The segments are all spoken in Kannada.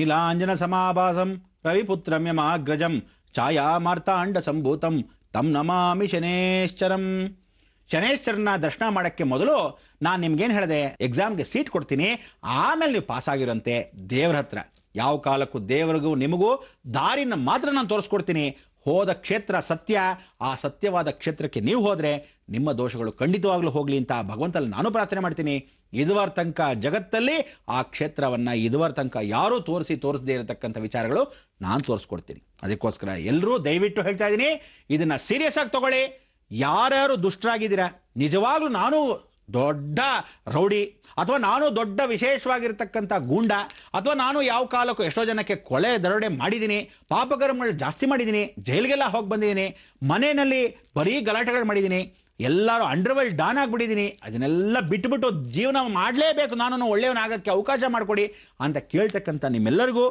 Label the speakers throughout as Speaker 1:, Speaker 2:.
Speaker 1: ನೀಲಾಂಜನ ಸಮಾಭಾಸಂ ರವಿಪುತ್ರಂ ಯಮಾಗ್ರಜಂ ಛಾಯಾ ಮಾರ್ತಾಂಡ ಸಂಭೂತಂ ತಂ ನಮಾಮಿ ಶನೇಶ್ಚರಂ. ಶನೇಶ್ವರನ ದರ್ಶನ ಮಾಡಕ್ಕೆ ಮೊದಲು ನಾನು ನಿಮ್ಗೇನು ಹೇಳಿದೆ, ಎಕ್ಸಾಮ್ಗೆ ಸೀಟ್ ಕೊಡ್ತೀನಿ, ಆಮೇಲೆ ನೀವು ಪಾಸ್ ಆಗಿರಂತೆ ದೇವರ ಹತ್ರ. ಯಾವ ಕಾಲಕ್ಕೂ ದೇವರಿಗೂ ನಿಮಗೂ ದಾರಿನ ಮಾತ್ರ ನಾನು ತೋರಿಸ್ಕೊಡ್ತೀನಿ. ಹೋದ ಕ್ಷೇತ್ರ ಸತ್ಯ, ಆ ಸತ್ಯವಾದ ಕ್ಷೇತ್ರಕ್ಕೆ ನೀವು ಹೋದ್ರೆ ನಿಮ್ಮ ದೋಷಗಳು ಖಂಡಿತವಾಗ್ಲೂ ಹೋಗ್ಲಿ ಅಂತ ಭಗವಂತಲ್ಲಿ ನಾನು ಪ್ರಾರ್ಥನೆ ಮಾಡ್ತೀನಿ. ಇದುವರ ತನಕ ಜಗತ್ತಲ್ಲಿ ಆ ಕ್ಷೇತ್ರವನ್ನ ಇದುವರ ತನಕ ಯಾರೂ ತೋರಿಸದೇ ಇರತಕ್ಕಂಥ ವಿಚಾರಗಳು ನಾನು ತೋರಿಸ್ಕೊಡ್ತೀನಿ. ಅದಕ್ಕೋಸ್ಕರ ಎಲ್ಲರೂ ದಯವಿಟ್ಟು ಹೇಳ್ತಾ ಇದ್ದೀನಿ, ಇದನ್ನ ಸೀರಿಯಸ್ ಆಗಿ ತಗೊಳ್ಳಿ. ಯಾರ್ಯಾರು ದುಷ್ಟರಾಗಿದ್ದೀರಾ, ನಿಜವಾಗ್ಲೂ ನಾನು ದೊಡ್ಡ ರೌಡಿ ಅಥವಾ ನಾನು ದೊಡ್ಡ ವಿಶೇಷವಾಗಿರ್ತಕ್ಕಂಥ ಗೂಂಡ ಅಥವಾ ನಾನು ಯಾವ ಕಾಲಕ್ಕೂ ಎಷ್ಟೋ ಜನಕ್ಕೆ ಕೊಲೆ ದರೋಡೆ ಮಾಡಿದ್ದೀನಿ, ಪಾಪಕರ್ಮಗಳು ಜಾಸ್ತಿ ಮಾಡಿದ್ದೀನಿ, ಜೈಲಿಗೆಲ್ಲ ಹೋಗಿ ಬಂದಿದ್ದೀನಿ, ಮನೆಯಲ್ಲಿ ಬರೀ ಗಲಾಟೆಗಳು ಮಾಡಿದ್ದೀನಿ, ಎಲ್ಲರೂ ಅಂಡರ್ವರ್ಲ್ಡ್ ಡಾನ್ ಆಗಿಬಿಟ್ಟಿದ್ದೀನಿ, ಅದನ್ನೆಲ್ಲ ಬಿಟ್ಟುಬಿಟ್ಟು ಜೀವನ ಮಾಡಲೇಬೇಕು, ನಾನು ಒಳ್ಳೆಯವನಾಗಕ್ಕೆ ಅವಕಾಶ ಮಾಡಿಕೊಡಿ ಅಂತ ಕೇಳ್ತಕ್ಕಂಥ ನಿಮ್ಮೆಲ್ಲರಿಗೂ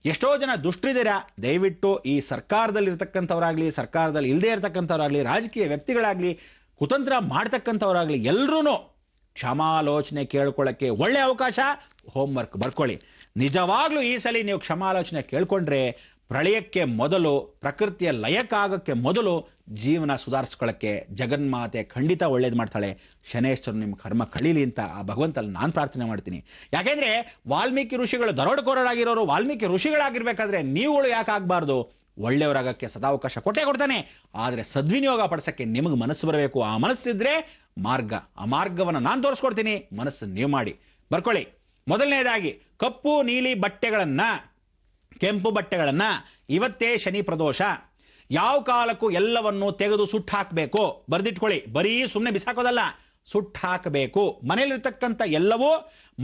Speaker 1: ಎಷ್ಟೋ ಜನ ದುಷ್ಟರಿದ್ದೀರಾ. ದಯವಿಟ್ಟು ಈ ಸರ್ಕಾರದಲ್ಲಿರ್ತಕ್ಕಂಥವ್ರಾಗ್ಲಿ, ಸರ್ಕಾರದಲ್ಲಿ ಇಲ್ಲದೆ ಇರತಕ್ಕಂಥವ್ರಾಗ್ಲಿ, ರಾಜಕೀಯ ವ್ಯಕ್ತಿಗಳಾಗ್ಲಿ, ಕುತಂತ್ರ ಮಾಡ್ತಕ್ಕಂಥವ್ರಾಗ್ಲಿ, ಎಲ್ಲರೂ ಕ್ಷಮಾಲೋಚನೆ ಕೇಳ್ಕೊಳ್ಳೋಕ್ಕೆ ಒಳ್ಳೆ ಅವಕಾಶ. ಹೋಮ್ವರ್ಕ್ ಬರ್ಕೊಳ್ಳಿ. ನಿಜವಾಗ್ಲೂ ಈ ಸಲ ನೀವು ಕ್ಷಮಾಲೋಚನೆ ಕೇಳ್ಕೊಂಡ್ರೆ ಪ್ರಳಯಕ್ಕೆ ಮೊದಲು, ಪ್ರಕೃತಿಯ ಲಯಕ್ಕಾಗಕ್ಕೆ ಮೊದಲು ಜೀವನ ಸುಧಾರಿಸ್ಕೊಳ್ಳೋಕ್ಕೆ ಜಗನ್ಮಾತೆ ಖಂಡಿತ ಒಳ್ಳೇದು ಮಾಡ್ತಾಳೆ. ಶನೇಶ್ವರನು ನಿಮ್ಮ ಕರ್ಮ ಕಳೀಲಿ ಅಂತ ಆ ಭಗವಂತಲ್ಲಿ ನಾನು ಪ್ರಾರ್ಥನೆ ಮಾಡ್ತೀನಿ. ಯಾಕೆಂದ್ರೆ ವಾಲ್ಮೀಕಿ ಋಷಿಗಳು ದರೋಡೆಕೋರರಾಗಿರೋರು ವಾಲ್ಮೀಕಿ ಋಷಿಗಳಾಗಿರ್ಬೇಕಾದ್ರೆ ನೀವುಗಳು ಯಾಕೆ ಆಗಬಾರ್ದು? ಒಳ್ಳೆಯವರಾಗಕ್ಕೆ ಸದಾವಕಾಶ ಕೊಟ್ಟೇ ಕೊಡ್ತಾನೆ. ಆದರೆ ಸದ್ವಿನಿಯೋಗ ಪಡಿಸಕ್ಕೆ ನಿಮಗೆ ಮನಸ್ಸು ಬರಬೇಕು. ಆ ಮನಸ್ಸಿದ್ರೆ ಮಾರ್ಗ, ಆ ಮಾರ್ಗವನ್ನು ನಾನು ತೋರಿಸ್ಕೊಡ್ತೀನಿ, ಮನಸ್ಸು ನೀವು ಮಾಡಿ. ಬರ್ಕೊಳ್ಳಿ. ಮೊದಲನೇದಾಗಿ ಕಪ್ಪು ನೀಲಿ ಬಟ್ಟೆಗಳನ್ನ, ಕೆಂಪು ಬಟ್ಟೆಗಳನ್ನ, ಇವತ್ತೇ ಶನಿ ಪ್ರದೋಷ, ಯಾವ ಕಾಲಕ್ಕೂ ಎಲ್ಲವನ್ನು ತೆಗೆದು ಸುಟ್ಟು ಹಾಕಬೇಕು. ಬರೆದಿಟ್ಕೊಳ್ಳಿ. ಬರೀ ಸುಮ್ಮನೆ ಬಿಸಾಕೋದಲ್ಲ, ಸುಟ್ಟು ಹಾಕಬೇಕು. ಮನೆಯಲ್ಲಿರ್ತಕ್ಕಂಥ ಎಲ್ಲವೂ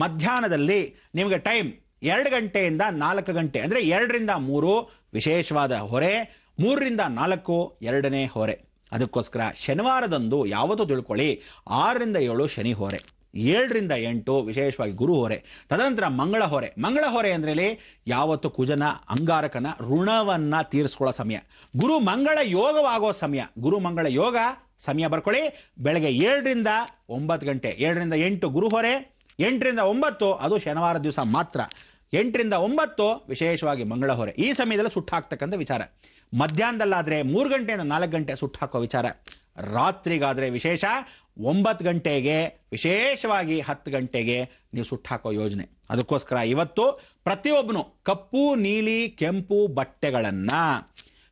Speaker 1: ಮಧ್ಯಾಹ್ನದಲ್ಲಿ ನಿಮಗೆ ಟೈಮ್ 2 ಗಂಟೆಯಿಂದ 4 ಗಂಟೆ, ಅಂದ್ರೆ 2 ರಿಂದ 3 ವಿಶೇಷವಾದ ಹೊರೆ, 3 ರಿಂದ 4 ಎರಡನೇ ಹೊರೆ. ಅದಕ್ಕೋಸ್ಕರ ಶನಿವಾರದಂದು ಯಾವತ್ತೂ ತಿಳ್ಕೊಳ್ಳಿ 6 ರಿಂದ 7 ಶನಿ ಹೊರೆ, 7 ರಿಂದ 8 ವಿಶೇಷವಾಗಿ ಗುರು ಹೊರೆ, ತದನಂತರ ಮಂಗಳ ಹೊರೆ. ಮಂಗಳ ಹೊರೆ ಅಂದ್ರೆ ಯಾವತ್ತು ಕುಜನ ಅಂಗಾರಕನ ಋಣವನ್ನ ತೀರಿಸ್ಕೊಳ್ಳೋ ಸಮಯ, ಗುರು ಮಂಗಳ ಯೋಗವಾಗೋ ಸಮಯ. ಗುರು ಮಂಗಳ ಯೋಗ ಸಮಯ ಬರ್ಕೊಳ್ಳಿ. ಬೆಳಗ್ಗೆ 7 ರಿಂದ 9 ಗಂಟೆ, 7 ರಿಂದ 8 ಗುರು ಹೊರೆ, 8 ರಿಂದ 9 ಅದು ಶನಿವಾರ ದಿವಸ ಮಾತ್ರ, 8 ರಿಂದ 9 ವಿಶೇಷವಾಗಿ ಮಂಗಳ ಹೊರೆ. ಈ ಸಮಯದಲ್ಲಿ ಸುಟ್ಟು ಹಾಕ್ತಕ್ಕಂಥ ವಿಚಾರ. ಮಧ್ಯಾಹ್ನದಲ್ಲಾದ್ರೆ 3 ಗಂಟೆಯಿಂದ 4 ಗಂಟೆ ಸುಟ್ಟು ಹಾಕೋ ವಿಚಾರ. ರಾತ್ರಿಗಾದ್ರೆ ವಿಶೇಷ 9 ಗಂಟೆಗೆ, ವಿಶೇಷವಾಗಿ 10 ಗಂಟೆಗೆ ನೀವು ಸುಟ್ಟು ಹಾಕೋ ಯೋಜನೆ. ಅದಕ್ಕೋಸ್ಕರ ಇವತ್ತು ಪ್ರತಿಯೊಬ್ಬನು ಕಪ್ಪು ನೀಲಿ ಕೆಂಪು ಬಟ್ಟೆಗಳನ್ನ,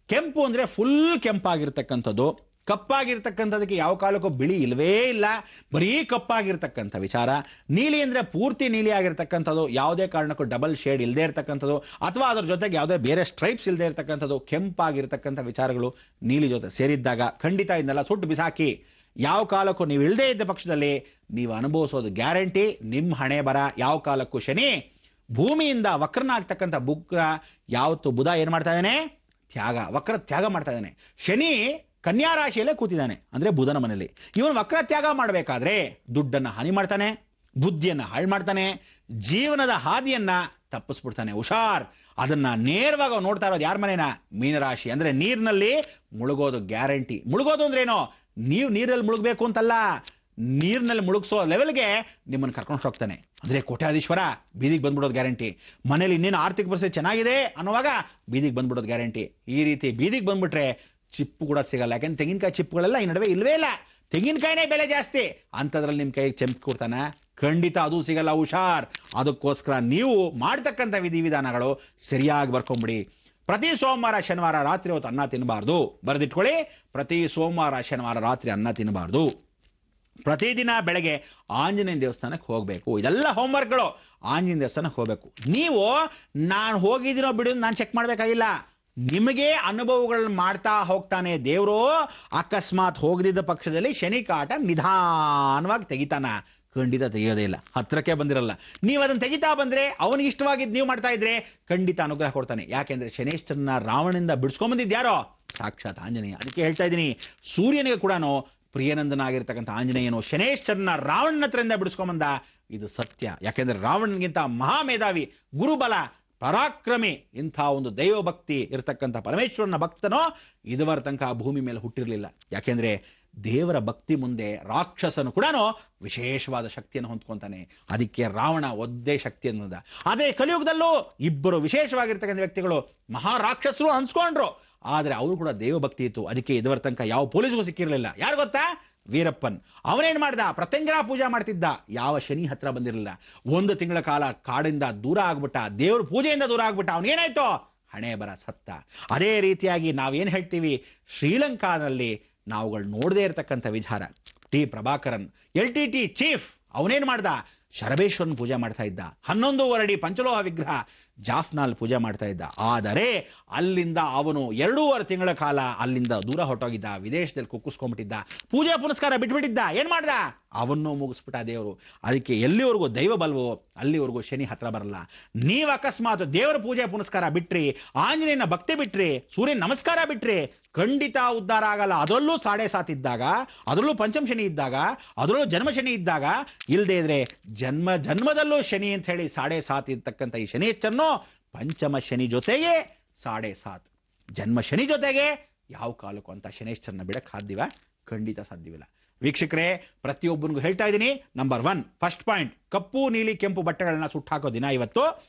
Speaker 1: ಕೆಂಪು ಅಂದ್ರೆ ಫುಲ್ ಕೆಂಪಾಗಿರ್ತಕ್ಕಂಥದ್ದು, ಕಪ್ಪಾಗಿರ್ತಕ್ಕಂಥದಕ್ಕೆ ಯಾವ ಕಾಲಕ್ಕೂ ಬಿಳಿ ಇಲ್ವೇ ಇಲ್ಲ, ಬರೀ ಕಪ್ಪಾಗಿರ್ತಕ್ಕಂಥ ವಿಚಾರ. ನೀಲಿ ಅಂದ್ರೆ ಪೂರ್ತಿ ನೀಲಿ ಆಗಿರ್ತಕ್ಕಂಥದ್ದು, ಯಾವುದೇ ಕಾರಣಕ್ಕೂ ಡಬಲ್ ಶೇಡ್ ಇಲ್ಲದೆ ಇರತಕ್ಕಂಥದ್ದು ಅಥವಾ ಅದರ ಜೊತೆಗೆ ಯಾವುದೇ ಬೇರೆ ಸ್ಟ್ರೈಪ್ಸ್ ಇಲ್ಲದೆ ಇರತಕ್ಕಂಥದ್ದು, ಕೆಂಪಾಗಿರ್ತಕ್ಕಂಥ ವಿಚಾರಗಳು ನೀಲಿ ಜೊತೆ ಸೇರಿದ್ದಾಗ ಖಂಡಿತ ಇದನ್ನೆಲ್ಲ ಸುಟ್ಟು ಬಿಸಾಕಿ. ಯಾವ ಕಾಲಕ್ಕೂ ನೀವು ಇಲ್ಲದೆ ಇದ್ದ ಪಕ್ಷದಲ್ಲಿ ನೀವು ಅನುಭವಿಸೋದು ಗ್ಯಾರಂಟಿ. ನಿಮ್ಮ ಹಣೆ ಬರ. ಯಾವ ಕಾಲಕ್ಕೂ ಶನಿ ಭೂಮಿಯಿಂದ ವಕ್ರನಾಗ್ತಕ್ಕಂಥ ಯಾವತ್ತು ಬುಧ ಏನ್ ಮಾಡ್ತಾ ಇದ್ದಾನೆ? ತ್ಯಾಗ, ವಕ್ರ ತ್ಯಾಗ ಮಾಡ್ತಾ ಇದ್ದಾನೆ. ಶನಿ ಕನ್ಯಾ ರಾಶಿಯಲ್ಲೇ ಕೂತಿದ್ದಾನೆ, ಅಂದ್ರೆ ಬುಧನ ಮನೆಯಲ್ಲಿ. ಇವನು ವಕ್ರ ತ್ಯಾಗ ಮಾಡಬೇಕಾದ್ರೆ ದುಡ್ಡನ್ನ ಹಾನಿ ಮಾಡ್ತಾನೆ, ಬುದ್ಧಿಯನ್ನ ಹಾಳು ಮಾಡ್ತಾನೆ, ಜೀವನದ ಹಾದಿಯನ್ನ ತಪ್ಪಿಸ್ಬಿಡ್ತಾನೆ. ಹುಷಾರ್. ಅದನ್ನ ನೇರವಾಗಿ ನೋಡ್ತಾ ಇರೋದು ಯಾರ ಮನೇನ? ಮೀನರಾಶಿ. ಅಂದ್ರೆ ನೀರಿನಲ್ಲಿ ಮುಳುಗೋದು ಗ್ಯಾರಂಟಿ. ಮುಳುಗೋದು ಅಂದ್ರೇನೋ, ನೀವು ನೀರಲ್ಲಿ ಮುಳುಗಬೇಕು ಅಂತಲ್ಲ, ನೀರಿನಲ್ಲಿ ಮುಳುಗಿಸೋ ಲೆವೆಲ್ಗೆ ನಿಮ್ಮನ್ನು ಕರ್ಕೊಂಡು ಹೋಗ್ತಾನೆ. ಅಂದ್ರೆ ಕೋಟ್ಯಾಧೀಶ್ವರ, ಬೀದಿಗೆ ಬಂದ್ಬಿಡೋದು ಗ್ಯಾರಂಟಿ. ಮನೇಲಿ ಇನ್ನೇನು ಆರ್ಥಿಕ ಪರಿಸ್ಥಿತಿ ಚೆನ್ನಾಗಿದೆ ಅನ್ನುವಾಗ ಬೀದಿಗೆ ಬಂದ್ಬಿಡೋದು ಗ್ಯಾರಂಟಿ. ಈ ರೀತಿ ಬೀದಿಗೆ ಬಂದ್ಬಿಟ್ರೆ ಚಿಪ್ಪು ಕೂಡ ಸಿಗಲ್ಲ. ಯಾಕೆಂದ್ರೆ ತೆಂಗಿನಕಾಯಿ ಚಿಪ್ಪುಗಳೆಲ್ಲ ಈ ನಡುವೆ ಇಲ್ವೇ ಇಲ್ಲ, ತೆಂಗಿನಕಾಯಿನೇ ಬೆಲೆ ಜಾಸ್ತಿ. ಅಂಥದ್ರಲ್ಲಿ ನಿಮ್ಮ ಕೈಗೆ ಚೆಂಪು ಕೊಡ್ತಾನ? ಖಂಡಿತ ಅದು ಸಿಗಲ್ಲ. ಹುಷಾರ್. ಅದಕ್ಕೋಸ್ಕರ ನೀವು ಮಾಡ್ತಕ್ಕಂಥ ವಿಧಿವಿಧಾನಗಳು ಸರಿಯಾಗಿ ಬರ್ಕೊಂಬಿಡಿ. ಪ್ರತಿ ಸೋಮವಾರ ಶನಿವಾರ ರಾತ್ರಿ ಹೊತ್ತು ಅನ್ನ ತಿನ್ನಬಾರ್ದು. ಬರೆದಿಟ್ಕೊಳ್ಳಿ. ಪ್ರತಿ ಸೋಮವಾರ ಶನಿವಾರ ರಾತ್ರಿ ಅನ್ನ ತಿನ್ನಬಾರ್ದು. ಪ್ರತಿದಿನ ಬೆಳಗ್ಗೆ ಆಂಜನೇಯ ದೇವಸ್ಥಾನಕ್ಕೆ ಹೋಗಬೇಕು. ಇದೆಲ್ಲ ಹೋಮ್ವರ್ಕ್ಗಳು. ಆಂಜನೇಯ ದೇವಸ್ಥಾನಕ್ಕೆ ಹೋಗಬೇಕು. ನೀವು ನಾನು ಹೋಗಿದ್ದೀನೋ ಬಿಡು ನಾನು ಚೆಕ್ ಮಾಡಬೇಕಾಗಿಲ್ಲ. ನಿಮಗೆ ಅನುಭವಗಳನ್ನ ಮಾಡ್ತಾ ಹೋಗ್ತಾನೆ ದೇವರು. ಅಕಸ್ಮಾತ್ ಹೋಗದಿದ್ದ ಪಕ್ಷದಲ್ಲಿ ಶನಿ ಕಾಟ ನಿಧಾನವಾಗಿ ತೆಗಿತಾನ. ಖಂಡಿತ ತೆಗೆಯೋದೇ ಇಲ್ಲ, ಹತ್ರಕ್ಕೆ ಬಂದಿರಲ್ಲ. ನೀವು ಅದನ್ನು ತೆಗಿತಾ ಬಂದ್ರೆ, ಅವನಿಗೆ ಇಷ್ಟವಾಗಿದ್ದು ನೀವು ಮಾಡ್ತಾ ಇದ್ರೆ ಖಂಡಿತ ಅನುಗ್ರಹ ಕೊಡ್ತಾನೆ. ಯಾಕೆಂದ್ರೆ ಶನೇಶ್ವರನ ರಾವಣನಿಂದ ಬಿಡಿಸ್ಕೊಂಡ್ಬಂದಿದ್ಯಾರೋ? ಸಾಕ್ಷಾತ್ ಆಂಜನೇಯ. ಅದಕ್ಕೆ ಹೇಳ್ತಾ ಇದ್ದೀನಿ, ಸೂರ್ಯನಿಗೆ ಕೂಡ ಪ್ರಿಯನಂದನಾಗಿರ್ತಕ್ಕಂಥ ಆಂಜನೇಯನು ಶನೇಶ್ವರನ ರಾವಣನ ಹತ್ರದಿಂದ ಬಿಡಿಸ್ಕೊಂಬಂದ. ಇದು ಸತ್ಯ. ಯಾಕೆಂದ್ರೆ ರಾವಣನಿಗಿಂತ ಮಹಾಮೇಧಾವಿ, ಗುರುಬಲ, ಪರಾಕ್ರಮಿ, ಇಂಥ ಒಂದು ದೈವಭಕ್ತಿ ಇರತಕ್ಕಂಥ ಪರಮೇಶ್ವರನ ಭಕ್ತನೋ ಇದುವರ ತನಕ ಭೂಮಿ ಮೇಲೆ ಹುಟ್ಟಿರಲಿಲ್ಲ. ಯಾಕೆಂದ್ರೆ ದೇವರ ಭಕ್ತಿ ಮುಂದೆ ರಾಕ್ಷಸನು ಕೂಡ ವಿಶೇಷವಾದ ಶಕ್ತಿಯನ್ನು ಹೊಂದ್ಕೊಂತಾನೆ. ಅದಕ್ಕೆ ರಾವಣ ಒದ್ದೇ ಶಕ್ತಿ ಅನ್ನೋದ. ಅದೇ ಕಲಿಯುಗದಲ್ಲೂ ಇಬ್ಬರು ವಿಶೇಷವಾಗಿರ್ತಕ್ಕಂಥ ವ್ಯಕ್ತಿಗಳು ಮಹಾರಾಕ್ಷಸರು ಅನ್ಸ್ಕೊಂಡ್ರು, ಆದ್ರೆ ಅವರು ಕೂಡ ದೇವಭಕ್ತಿ ಇತ್ತು. ಅದಕ್ಕೆ ಇದುವರ ತನಕ ಯಾವ ಪೊಲೀಸ್ಗೂ ಸಿಕ್ಕಿರಲಿಲ್ಲ. ಯಾರು ಗೊತ್ತಾ? ವೀರಪ್ಪನ್. ಅವನೇನ್ ಮಾಡ್ದ? ಪ್ರತ್ಯಂಗರ ಪೂಜಾ ಮಾಡ್ತಿದ್ದ. ಯಾವ ಶನಿ ಹತ್ರ ಬಂದಿರಲಿಲ್ಲ. 1 ತಿಂಗಳ ಕಾಲ ಕಾಡಿಂದ ದೂರ ಆಗ್ಬಿಟ್ಟ, ದೇವ್ರ ಪೂಜೆಯಿಂದ ದೂರ ಆಗ್ಬಿಟ್ಟ. ಅವನೇನಾಯ್ತು? ಹಣೆ ಬರ ಸತ್ತ. ಅದೇ ರೀತಿಯಾಗಿ ನಾವೇನ್ ಹೇಳ್ತೀವಿ, ಶ್ರೀಲಂಕಾದಲ್ಲಿ ನಾವುಗಳು ನೋಡದೇ ಇರತಕ್ಕಂಥ ವಿಚಾರ, ಟಿ ಪ್ರಭಾಕರನ್ LTT ಚೀಫ್, ಅವನೇನ್ ಮಾಡ್ದ? ಶರಬೇಶ್ವರನ್ ಪೂಜೆ ಮಾಡ್ತಾ ಇದ್ದ. 11 ಅಡಿ ಪಂಚಲೋಹ ವಿಗ್ರಹ ಜಾಫ್ನಾಲ್ ಪೂಜೆ ಮಾಡ್ತಾ ಇದ್ದ. ಆದರೆ ಅಲ್ಲಿಂದ ಅವನು 2.5 ತಿಂಗಳ ಕಾಲ ಅಲ್ಲಿಂದ ದೂರ ಹೊರಟೋಗಿದ್ದ, ವಿದೇಶದಲ್ಲಿ ಕುಕ್ಕಿಸ್ಕೊಂಡ್ಬಿಟ್ಟಿದ್ದ, ಪೂಜೆ ಪುನಸ್ಕಾರ ಬಿಟ್ಬಿಟ್ಟಿದ್ದ. ಏನ್ ಮಾಡ್ದ? ಅವನ್ನು ಮುಗಿಸ್ಬಿಟ್ಟ ದೇವರು. ಅದಕ್ಕೆ ಎಲ್ಲಿವರೆಗೂ ದೈವ ಬಲ್ವೋ ಅಲ್ಲಿವರೆಗೂ ಶನಿ ಹತ್ರ ಬರಲ್ಲ. ನೀವು ಅಕಸ್ಮಾತ್ ದೇವರ ಪೂಜೆ ಪುನಸ್ಕಾರ ಬಿಟ್ರಿ, ಆಂಜನೇಯನ ಭಕ್ತಿ ಬಿಟ್ರಿ, ಸೂರ್ಯನ ನಮಸ್ಕಾರ ಬಿಟ್ರಿ, ಖಂಡಿತ ಉದ್ಧಾರ ಆಗಲ್ಲ. ಅದರಲ್ಲೂ 7.5 ಇದ್ದಾಗ, ಅದರಲ್ಲೂ ಪಂಚಮ ಶನಿ ಇದ್ದಾಗ, ಅದರಲ್ಲೂ ಜನ್ಮ ಶನಿ ಇದ್ದಾಗ, ಇಲ್ಲದೆ ಇದ್ರೆ ಜನ್ಮದಲ್ಲೂ ಶನಿ ಅಂತ ಹೇಳಿ 7.5 ಇರ್ತಕ್ಕಂಥ ಈ ಶನಿಯಚ್ಚನ್ನು ಪಂಚಮ ಶನಿ ಜೊತೆಗೆ 7.5 ಜನ್ಮ ಶನಿ ಜೊತೆಗೆ ಯಾವ ಕಾಲಕ್ಕೂ ಅಂತ ಶನೇಶ್ವರನ ಬಿಡಕ್ ಸಾಧ್ಯವ? ಖಂಡಿತ ಸಾಧ್ಯವಿಲ್ಲ. ವೀಕ್ಷಕರೇ, ಪ್ರತಿಯೊಬ್ಬನಿಗೂ ಹೇಳ್ತಾ ಇದ್ದೀನಿ, ನಂಬರ್ 1 ಫಸ್ಟ್ ಪಾಯಿಂಟ್, ಕಪ್ಪು ನೀಲಿ ಕೆಂಪು ಬಟ್ಟೆಗಳನ್ನ ಸುಟ್ಟಾಕೋ ದಿನ ಇವತ್ತು.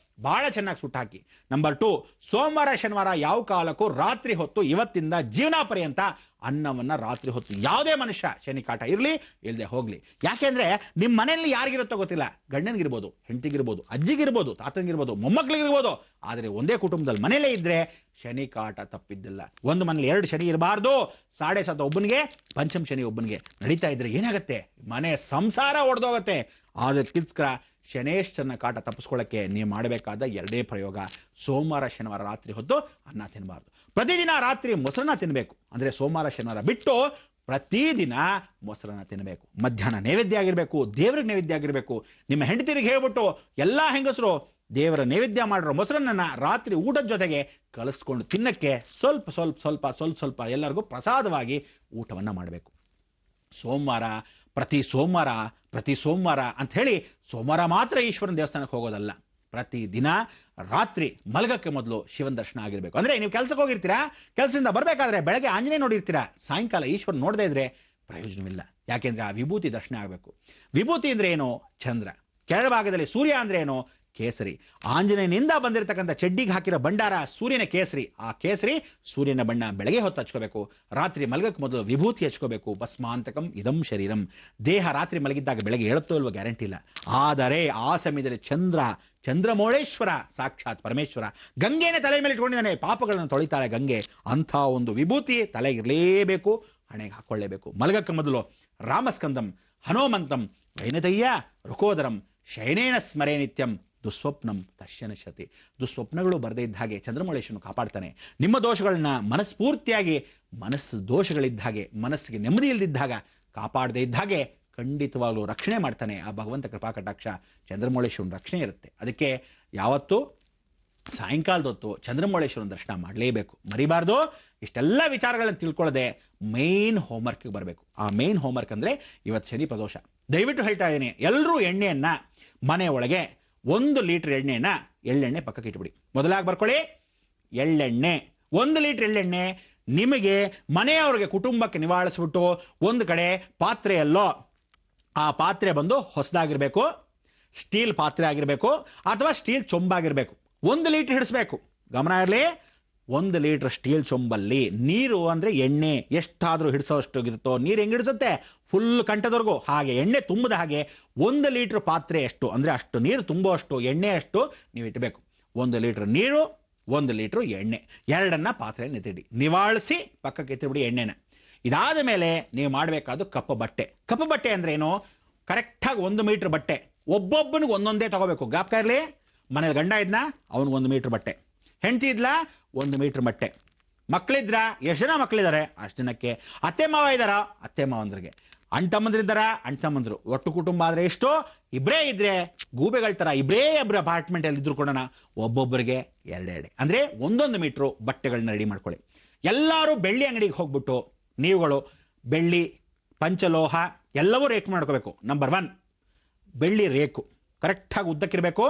Speaker 1: ಬಹಳ ಚೆನ್ನಾಗಿ ಸುಟ್ಟಾಕಿ. ನಂಬರ್ 2, ಸೋಮವಾರ ಶನಿವಾರ ಯಾವ ಕಾಲಕ್ಕೂ ರಾತ್ರಿ ಹೊತ್ತು ಇವತ್ತಿಂದ ಜೀವನ ಪರ್ಯಂತ ಅನ್ನವನ್ನ ರಾತ್ರಿ ಹೊತ್ತು ಯಾವುದೇ ಮನುಷ್ಯ ಶನಿ ಕಾಟ ಇರಲಿ ಇಲ್ಲದೆ ಹೋಗ್ಲಿ. ಯಾಕೆಂದ್ರೆ ನಿಮ್ಮ ಮನೆಯಲ್ಲಿ ಯಾರಿಗಿರುತ್ತೋ ಗೊತ್ತಿಲ್ಲ, ಗಂಡನಿಗಿರ್ಬೋದು, ಹೆಂಡತಿಗಿರ್ಬೋದು, ಅಜ್ಜಿಗಿರ್ಬೋದು, ತಾತನಿಗಿರ್ಬೋದು, ಮೊಮ್ಮಕ್ಳಿಗಿರ್ಬೋದು. ಆದರೆ ಒಂದೇ ಕುಟುಂಬದಲ್ಲಿ ಮನೆಯಲ್ಲೇ ಇದ್ರೆ ಶನಿ ಕಾಟ ತಪ್ಪಿದ್ದಿಲ್ಲ. ಒಂದು ಮನೇಲಿ 2 ಶನಿ ಇರಬಾರ್ದು. 7.5 ಒಬ್ಬನಿಗೆ, ಪಂಚಮ ಶನಿ ಒಬ್ಬನಿಗೆ ನಡೀತಾ ಇದ್ರೆ ಏನಾಗುತ್ತೆ? ಮನೆ ಸಂಸಾರ ಒಡೆದೋಗತ್ತೆ. ಅದಕ್ಕೋಸ್ಕರ ಶನೇಶ್ವರನ ಕಾಟ ತಪ್ಪಿಸ್ಕೊಳ್ಳಕ್ಕೆ ನೀವು ಮಾಡಬೇಕಾದ 2 ಪ್ರಯೋಗ, ಸೋಮವಾರ ಶನಿವಾರ ರಾತ್ರಿ ಹೊತ್ತು ಅನ್ನ ತಿನ್ನಬಾರ್ದು. ಪ್ರತಿದಿನ ರಾತ್ರಿ ಮೊಸರನ್ನ ತಿನ್ನಬೇಕು. ಅಂದ್ರೆ ಸೋಮವಾರ ಶನಿವಾರ ಬಿಟ್ಟು ಪ್ರತಿದಿನ ಮೊಸರನ್ನ ತಿನ್ನಬೇಕು. ಮಧ್ಯಾಹ್ನ ನೈವೇದ್ಯ ಆಗಿರ್ಬೇಕು, ದೇವರಿಗೆ ನೈವೇದ್ಯ ಆಗಿರ್ಬೇಕು. ನಿಮ್ಮ ಹೆಂಡತಿರಿಗೆ ಹೇಳ್ಬಿಟ್ಟು ಎಲ್ಲಾ ಹೆಂಗಸರು ದೇವರ ನೈವೇದ್ಯ ಮಾಡಿರೋ ಮೊಸರನ್ನ ರಾತ್ರಿ ಊಟದ ಜೊತೆಗೆ ಕಲಿಸ್ಕೊಂಡು ತಿನ್ನಕ್ಕೆ ಸ್ವಲ್ಪ ಎಲ್ಲರಿಗೂ ಪ್ರಸಾದವಾಗಿ ಊಟವನ್ನ ಮಾಡಬೇಕು. ಪ್ರತಿ ಸೋಮವಾರ ಅಂತ ಹೇಳಿ ಸೋಮವಾರ ಮಾತ್ರ ಈಶ್ವರನ ದೇವಸ್ಥಾನಕ್ಕೆ ಹೋಗೋದಲ್ಲ. ಪ್ರತಿ ದಿನ ರಾತ್ರಿ ಮಲಗಕ್ಕೆ ಮೊದಲು ಶಿವನ ದರ್ಶನ ಆಗಿರ್ಬೇಕು. ಅಂದ್ರೆ ನೀವು ಕೆಲಸಕ್ಕೆ ಹೋಗಿರ್ತೀರಾ, ಕೆಲಸದಿಂದ ಬರ್ಬೇಕಾದ್ರೆ ಬೆಳಗ್ಗೆ ಆಂಜನೇಯ ನೋಡಿರ್ತೀರಾ, ಸಾಯಂಕಾಲ ಈಶ್ವರನ್ ನೋಡದೇ ಇದ್ರೆ ಪ್ರಯೋಜನವಿಲ್ಲ. ಯಾಕೆಂದ್ರೆ ಆ ವಿಭೂತಿ ದರ್ಶನ ಆಗಬೇಕು. ವಿಭೂತಿ ಅಂದ್ರೆ ಏನು? ಚಂದ್ರ. ಕೆಳಭಾಗದಲ್ಲಿ ಸೂರ್ಯ ಅಂದ್ರೆ ಏನು? ಕೇಸರಿ. ಆಂಜನೇಯನಿಂದ ಬಂದಿರತಕ್ಕಂಥ ಚಡ್ಡಿಗೆ ಹಾಕಿರೋ ಭಂಡಾರ ಸೂರ್ಯನ ಕೇಸರಿ. ಆ ಕೇಸರಿ ಸೂರ್ಯನ ಬಣ್ಣ ಬೆಳಗ್ಗೆ ಹೊತ್ತು ಹಚ್ಕೋಬೇಕು. ರಾತ್ರಿ ಮಲಗಕ್ಕೆ ಮೊದಲು ವಿಭೂತಿ ಹಚ್ಕೋಬೇಕು. ಭಸ್ಮಾಂತಕಂ ಇದಂ ಶರೀರಂ. ದೇಹ ರಾತ್ರಿ ಮಲಗಿದ್ದಾಗ ಬೆಳಗ್ಗೆ ಹೇಳುತ್ತೋ ಇಲ್ವೋ ಗ್ಯಾರಂಟಿ ಇಲ್ಲ. ಆದರೆ ಆ ಸಮಯದಲ್ಲಿ ಚಂದ್ರಮೌಳೇಶ್ವರ ಸಾಕ್ಷಾತ್ ಪರಮೇಶ್ವರ ಗಂಗೆನೇ ತಲೆ ಮೇಲೆ ಇಟ್ಕೊಂಡಿದ್ದಾನೆ. ಪಾಪಗಳನ್ನು ತೊಳಿತಾಳೆ ಗಂಗೆ. ಅಂಥ ಒಂದು ವಿಭೂತಿ ತಲೆಗಿರಲೇಬೇಕು, ಹಣೆಗೆ ಹಾಕೊಳ್ಳೇಬೇಕು. ಮಲಗಕ್ಕೆ ಮೊದಲು ರಾಮಸ್ಕಂದಂ ಹನುಮಂತಂ ವೈನದಯ್ಯ ರುಕೋದರಂ ಶಯನೇನ ಸ್ಮರೇ ನಿತ್ಯಂ ದುಸ್ವಪ್ನಂ ತಶ್ಯನಶತಿ. ದುಸ್ವಪ್ನಗಳು ಬರದೇ ಇದ್ದ ಹಾಗೆ ಚಂದ್ರಮೌಳೇಶ್ವರನು ಕಾಪಾಡ್ತಾನೆ. ನಿಮ್ಮ ದೋಷಗಳನ್ನ ಮನಸ್ಫೂರ್ತಿಯಾಗಿ, ಮನಸ್ಸು ದೋಷಗಳಿದ್ದ ಹಾಗೆ, ಮನಸ್ಸಿಗೆ ನೆಮ್ಮದಿ ಇಲ್ಲದಿದ್ದಾಗ, ಕಾಪಾಡದೇ ಇದ್ದ ಹಾಗೆ ಖಂಡಿತವಾಗ್ಲೂ ರಕ್ಷಣೆ ಮಾಡ್ತಾನೆ. ಆ ಭಗವಂತ ಕೃಪಾ ಕಟಾಕ್ಷ ಚಂದ್ರಮೌಳೇಶ್ವರನ ರಕ್ಷಣೆ ಇರುತ್ತೆ. ಅದಕ್ಕೆ ಯಾವತ್ತೂ ಸಾಯಂಕಾಲದೊತ್ತು ಚಂದ್ರಮೌಳೇಶ್ವರನ ದರ್ಶನ ಮಾಡಲೇಬೇಕು, ಮರಿಬಾರ್ದು. ಇಷ್ಟೆಲ್ಲ ವಿಚಾರಗಳನ್ನು ತಿಳ್ಕೊಳ್ಳದೆ ಮೇನ್ ಹೋಮ್ವರ್ಕ್ಗೆ ಬರಬೇಕು. ಆ ಮೇನ್ ಹೋಮ್ವರ್ಕ್ ಅಂದ್ರೆ ಇವತ್ತು ಶನಿ ಪ್ರದೋಷ. ದಯವಿಟ್ಟು ಹೇಳ್ತಾ ಇದ್ದೀನಿ, ಎಲ್ಲರೂ ಎಣ್ಣೆಯನ್ನ ಮನೆ ಒಳಗೆ 1 ಲೀಟರ್ ಎಣ್ಣೆಯನ್ನ, ಎಳ್ಳೆಣ್ಣೆ ಪಕ್ಕಕ್ಕೆ ಇಟ್ಬಿಡಿ. ಮೊದಲಾಗಿ ಬರ್ಕೊಳ್ಳಿ, ಎಳ್ಳೆಣ್ಣೆ 1 ಲೀಟರ್ ಎಳ್ಳೆಣ್ಣೆ ನಿಮಗೆ ಮನೆಯವರಿಗೆ ಕುಟುಂಬಕ್ಕೆ ನಿವಾಳಿಸ್ಬಿಟ್ಟು ಒಂದು ಕಡೆ ಪಾತ್ರೆಯಲ್ಲೋ, ಆ ಪಾತ್ರೆ ಬಂದು ಹೊಸದಾಗಿರ್ಬೇಕು, ಸ್ಟೀಲ್ ಪಾತ್ರೆ ಆಗಿರ್ಬೇಕು ಅಥವಾ ಸ್ಟೀಲ್ ಚೊಂಬಾಗಿರ್ಬೇಕು. 1 ಲೀಟರ್ ಹಿಡಿಸ್ಬೇಕು. ಗಮನ ಇರಲಿ, 1 ಲೀಟರ್ ಸ್ಟೀಲ್ ಚೊಂಬಲ್ಲಿ ನೀರು ಅಂದ್ರೆ ಎಣ್ಣೆ ಎಷ್ಟಾದ್ರೂ ಹಿಡಿಸೋಷ್ಟು ಇರುತ್ತೋ, ನೀರು ಹೆಂಗ್ ಹಿಡಿಸುತ್ತೆ? ಫುಲ್ ಕಂಠದವರೆಗೂ. ಹಾಗೆ ಎಣ್ಣೆ ತುಂಬದ ಹಾಗೆ 1 ಲೀಟರ್ ಪಾತ್ರೆ ಎಷ್ಟು ಅಂದ್ರೆ ಅಷ್ಟು ನೀರು ತುಂಬುವಷ್ಟು ಎಣ್ಣೆ ಅಷ್ಟು ನೀವು ಇಟ್ಟಬೇಕು. 1 ಲೀಟರ್ ನೀರು, 1 ಲೀಟರ್ ಎಣ್ಣೆ, ಎರಡನ್ನ ಪಾತ್ರೆ ನೆತ್ತಿಡಿ, ನಿವಾಳಿಸಿ ಪಕ್ಕಕ್ಕೆ ಎತ್ತಿಬಿಡಿ ಎಣ್ಣೆನ. ಇದಾದ ಮೇಲೆ ನೀವು ಮಾಡಬೇಕಾದ ಕಪ್ಪು ಬಟ್ಟೆ. ಕಪ್ಪು ಬಟ್ಟೆ ಅಂದ್ರೆ ಏನು? ಕರೆಕ್ಟಾಗಿ 1 ಮೀಟರ್ ಬಟ್ಟೆ, ಒಬ್ಬೊಬ್ಬನಿಗೆ ಒಂದೊಂದೇ ತಗೋಬೇಕು. ಜ್ಞಾಪಕ ಇರಲಿ, ಮನೇಲಿ ಗಂಡ ಇದ್ನ ಅವನಿಗೆ 1 ಮೀಟರ್ ಬಟ್ಟೆ, ಹೆಂಡತಿ ಇದ್ಲಾ 1 ಮೀಟರ್ ಬಟ್ಟೆ, ಮಕ್ಕಳಿದ್ರ ಎಷ್ಟು ಜನ ಮಕ್ಕಳಿದ್ದಾರೆ ಅಷ್ಟು ಜನಕ್ಕೆ, ಅತ್ತೆ ಮಾವ ಇದ್ದಾರ ಅತ್ತೆ ಮಾವಂದ್ರಿಗೆ, ಅಣ್ಣ ತಮ್ಮಂದ್ರಿದ್ದಾರ ಅಣ್ಣ ತಮ್ಮಂದ್ರು, ಒಟ್ಟು ಕುಟುಂಬ ಆದ್ರೆ ಎಷ್ಟು? ಇಬ್ಬರೇ ಇದ್ರೆ ಗೂಬೆಗಳ ತರ ಇಬ್ಬರು ಅಪಾರ್ಟ್ಮೆಂಟ್ ಅಲ್ಲಿ ಇದ್ರು ಕೊಡೋಣ, ಒಬ್ಬೊಬ್ಬರಿಗೆ 2 ಅಂದ್ರೆ 1 ಮೀಟರ್ ಬಟ್ಟೆಗಳನ್ನ ರೆಡಿ ಮಾಡ್ಕೊಳ್ಳಿ. ಎಲ್ಲರೂ ಬೆಳ್ಳಿ ಅಂಗಡಿಗೆ ಹೋಗ್ಬಿಟ್ಟು ನೀವುಗಳು ಬೆಳ್ಳಿ ಪಂಚಲೋಹ ಎಲ್ಲವೂ ರೇಕ್ ಮಾಡ್ಕೋಬೇಕು. ನಂಬರ್ 1 ಬೆಳ್ಳಿ ರೇಕು ಕರೆಕ್ಟಾಗಿ ಉದ್ದಕ್ಕಿರಬೇಕು,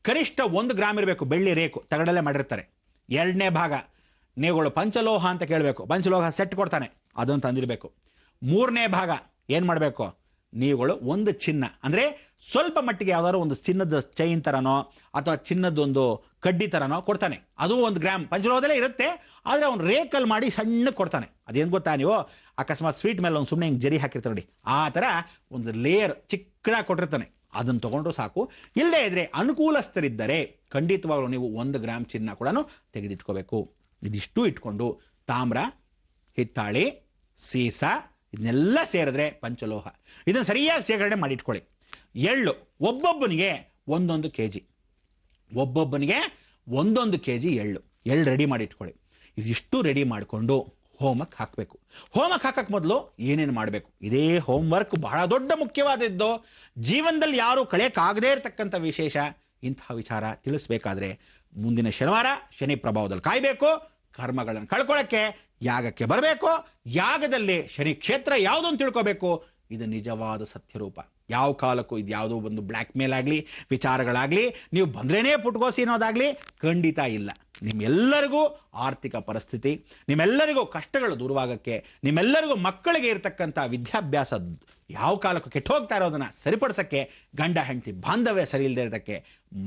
Speaker 1: ಕನಿಷ್ಠ 1 ಗ್ರಾಮ್ ಇರಬೇಕು ಬೆಳ್ಳಿ ರೇಕು, ತಗಡಲ್ಲೇ ಮಾಡಿರ್ತಾರೆ. 2ನೇ ಭಾಗ ನೀವುಗಳು ಪಂಚಲೋಹ ಅಂತ ಕೇಳಬೇಕು, ಪಂಚಲೋಹ ಸೆಟ್ ಕೊಡ್ತಾನೆ, ಅದನ್ನು ತಂದಿರಬೇಕು. 3ನೇ ಭಾಗ ಏನು ಮಾಡಬೇಕು, ನೀವುಗಳು ಒಂದು ಚಿನ್ನ, ಅಂದರೆ ಸ್ವಲ್ಪ ಮಟ್ಟಿಗೆ ಯಾವ್ದಾದ್ರು ಒಂದು ಚಿನ್ನದ ಚೈನ್ ತರನೋ ಅಥವಾ ಚಿನ್ನದೊಂದು ಕಡ್ಡಿ ತರನೋ ಕೊಡ್ತಾನೆ. ಅದು 1 ಗ್ರಾಮ್ ಪಂಚಲೋಹದಲ್ಲೇ ಇರುತ್ತೆ, ಆದರೆ ಅವ್ನು ರೇಕಲ್ ಮಾಡಿ ಸಣ್ಣ ಕೊಡ್ತಾನೆ. ಅದೇನು ಗೊತ್ತಾ, ನೀವು ಅಕಸ್ಮಾತ್ ಸ್ವೀಟ್ ಮೇಲೆ ಒಂದು ಸುಮ್ಮನೆ ಹಿಂಗೆ ಜರಿ ಹಾಕಿರ್ತಾರೆ ನೋಡಿ, ಆ ಥರ ಒಂದು ಲೇಯರ್ ಚಿಕ್ಕದಾಗಿ ಕೊಟ್ಟಿರ್ತಾನೆ, ಅದನ್ನು ತಗೊಂಡ್ರು ಸಾಕು. ಇಲ್ಲದೇ ಇದ್ರೆ ಅನುಕೂಲಸ್ಥರಿದ್ದರೆ ಖಂಡಿತವಾಗ್ಲೂ ನೀವು 1 ಗ್ರಾಮ್ ಚಿನ್ನ ಕೂಡ ತೆಗೆದಿಟ್ಕೋಬೇಕು. ಇದಿಷ್ಟು ಇಟ್ಕೊಂಡು ತಾಮ್ರ, ಹಿತ್ತಾಳಿ, ಸೀಸ ಇದನ್ನೆಲ್ಲ ಸೇರಿದ್ರೆ ಪಂಚಲೋಹ. ಇದನ್ನು ಸರಿಯಾಗಿ ಶೇಖರಣೆ ಮಾಡಿ ಇಟ್ಕೊಳ್ಳಿ. ಎಳ್ಳು ಒಬ್ಬೊಬ್ಬನಿಗೆ 1 kg, ಒಬ್ಬೊಬ್ಬನಿಗೆ 1 kg ಎಳ್ಳು ರೆಡಿ ಮಾಡಿ ಇಟ್ಕೊಳ್ಳಿ. ಇದಿಷ್ಟು ರೆಡಿ ಮಾಡಿಕೊಂಡು ಹೋಮಕ್ಕೆ ಹಾಕಬೇಕು. ಹೋಮಕ್ಕೆ ಹಾಕಕ್ಕೆ ಮೊದಲು ಏನೇನು ಮಾಡಬೇಕು, ಇದೇ ಹೋಮ್ವರ್ಕ್ ಬಹಳ ದೊಡ್ಡ ಮುಖ್ಯವಾದದ್ದು. ಜೀವನದಲ್ಲಿ ಯಾರು ಕಳೆಯಕ್ಕಾಗದೇ ಇರತಕ್ಕಂಥ ವಿಶೇಷ. ಇಂತಹ ವಿಚಾರ ತಿಳಿಸ್ಬೇಕಾದ್ರೆ ಮುಂದಿನ ಶನಿವಾರ ಶನಿ ಪ್ರಭಾವದಲ್ಲಿ ಕಾಯಬೇಕು. ಕರ್ಮಗಳನ್ನು ಕಳ್ಕೊಳ್ಳೋಕ್ಕೆ ಯಾಗಕ್ಕೆ ಬರಬೇಕು. ಯಾಗದಲ್ಲಿ ಶನಿ ಕ್ಷೇತ್ರ ಯಾವುದು ಅಂತ ತಿಳ್ಕೋಬೇಕು. ಇದು ನಿಜವಾದ ಸತ್ಯರೂಪ. ಯಾವ ಕಾಲಕ್ಕೂ ಇದು ಯಾವುದೋ ಒಂದು ಬ್ಲ್ಯಾಕ್ ಮೇಲ್ ಆಗಲಿ, ವಿಚಾರಗಳಾಗಲಿ, ನೀವು ಬಂದ್ರೇನೇ ಪುಟ್ಕೋಸಿ ಅನ್ನೋದಾಗಲಿ ಖಂಡಿತ ಇಲ್ಲ. ನಿಮ್ಮೆಲ್ಲರಿಗೂ ಆರ್ಥಿಕ ಪರಿಸ್ಥಿತಿ, ನಿಮ್ಮೆಲ್ಲರಿಗೂ ಕಷ್ಟಗಳು ದೂರವಾಗಕ್ಕೆ, ನಿಮ್ಮೆಲ್ಲರಿಗೂ ಮಕ್ಕಳಿಗೆ ಇರತಕ್ಕಂಥ ವಿದ್ಯಾಭ್ಯಾಸ ಯಾವ ಕಾಲಕ್ಕೂ ಕೆಟ್ಟು ಹೋಗ್ತಾ ಇರೋದನ್ನ ಸರಿಪಡಿಸಕ್ಕೆ, ಗಂಡ ಹೆಂಡತಿ ಬಾಂಧವ್ಯ ಸರಿ ಇಲ್ಲದೆ ಇರೋದಕ್ಕೆ,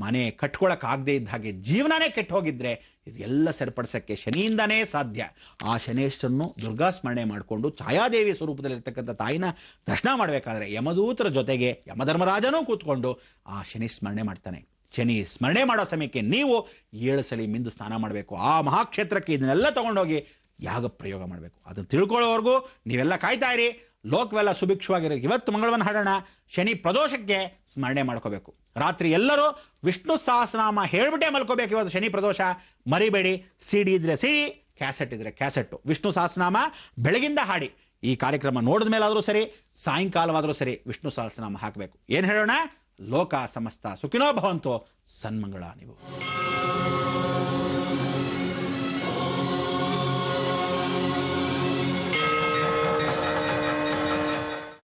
Speaker 1: ಮನೆ ಕಟ್ಕೊಳಕ್ಕಾಗದೇ ಇದ್ದ ಹಾಗೆ ಜೀವನನೇ ಕೆಟ್ಟು ಹೋಗಿದ್ರೆ ಇದೆಲ್ಲ ಸರಿಪಡಿಸಕ್ಕೆ ಶನಿಯಿಂದನೇ ಸಾಧ್ಯ. ಆ ಶನೇಶ್ವರನ್ನು ದುರ್ಗಾ ಸ್ಮರಣೆ ಮಾಡಿಕೊಂಡು ಛಾಯಾದೇವಿ ಸ್ವರೂಪದಲ್ಲಿರ್ತಕ್ಕಂಥ ತಾಯಿನ ದರ್ಶನ ಮಾಡಬೇಕಾದ್ರೆ ಯಮದೂತರ ಜೊತೆಗೆ ಯಮಧರ್ಮರಾಜನೂ ಕೂತ್ಕೊಂಡು ಆ ಶನಿ ಸ್ಮರಣೆ ಮಾಡ್ತಾನೆ. ಶನಿ ಸ್ಮರಣೆ ಮಾಡೋ ಸಮಯಕ್ಕೆ ನೀವು 7 ಸಲ ಮಿಂದು ಸ್ನಾನ ಮಾಡಬೇಕು. ಆ ಮಹಾಕ್ಷೇತ್ರಕ್ಕೆ ಇದನ್ನೆಲ್ಲ ತಗೊಂಡೋಗಿ ಯಾಗ ಪ್ರಯೋಗ ಮಾಡಬೇಕು. ಅದನ್ನು ತಿಳ್ಕೊಳ್ಳೋವರೆಗೂ ನೀವೆಲ್ಲ ಕಾಯ್ತಾ ಇರಿ. ಲೋಕವೆಲ್ಲ ಸುಭಿಕ್ಷವಾಗಿರೋ ಇವತ್ತು ಮಂಗಳವನ್ನ ಹಾಡೋಣ. ಶನಿ ಪ್ರದೋಷಕ್ಕೆ ಸ್ಮರಣೆ ಮಾಡ್ಕೋಬೇಕು. ರಾತ್ರಿ ಎಲ್ಲರೂ ವಿಷ್ಣು ಸಹಸ್ರನಾಮ ಹೇಳ್ಬಿಟ್ಟೆ ಮಲ್ಕೋಬೇಕು. ಇವತ್ತು ಶನಿ ಪ್ರದೋಷ, ಮರಿಬೇಡಿ. ಸಿಡಿ ಇದ್ರೆ ಸಿಡಿ, ಕ್ಯಾಸೆಟ್ ಇದ್ರೆ ಕ್ಯಾಸೆಟ್, ವಿಷ್ಣು ಸಹಸ್ರನಾಮ ಬೆಳಗಿಂದ ಹಾಡಿ. ಈ ಕಾರ್ಯಕ್ರಮ ನೋಡಿದ ಮೇಲಾದರೂ ಸರಿ, ಸಾಯಂಕಾಲವಾದರೂ ಸರಿ ವಿಷ್ಣು ಸಹಸ್ರನಾಮ ಹಾಕಬೇಕು. ಏನು ಹೇಳೋಣ, ಲೋಕ ಸಮಸ್ತ ಸುಖಿನೋ ಭವಂತೋ, ಸನ್ಮಂಗಳ ನೀವು.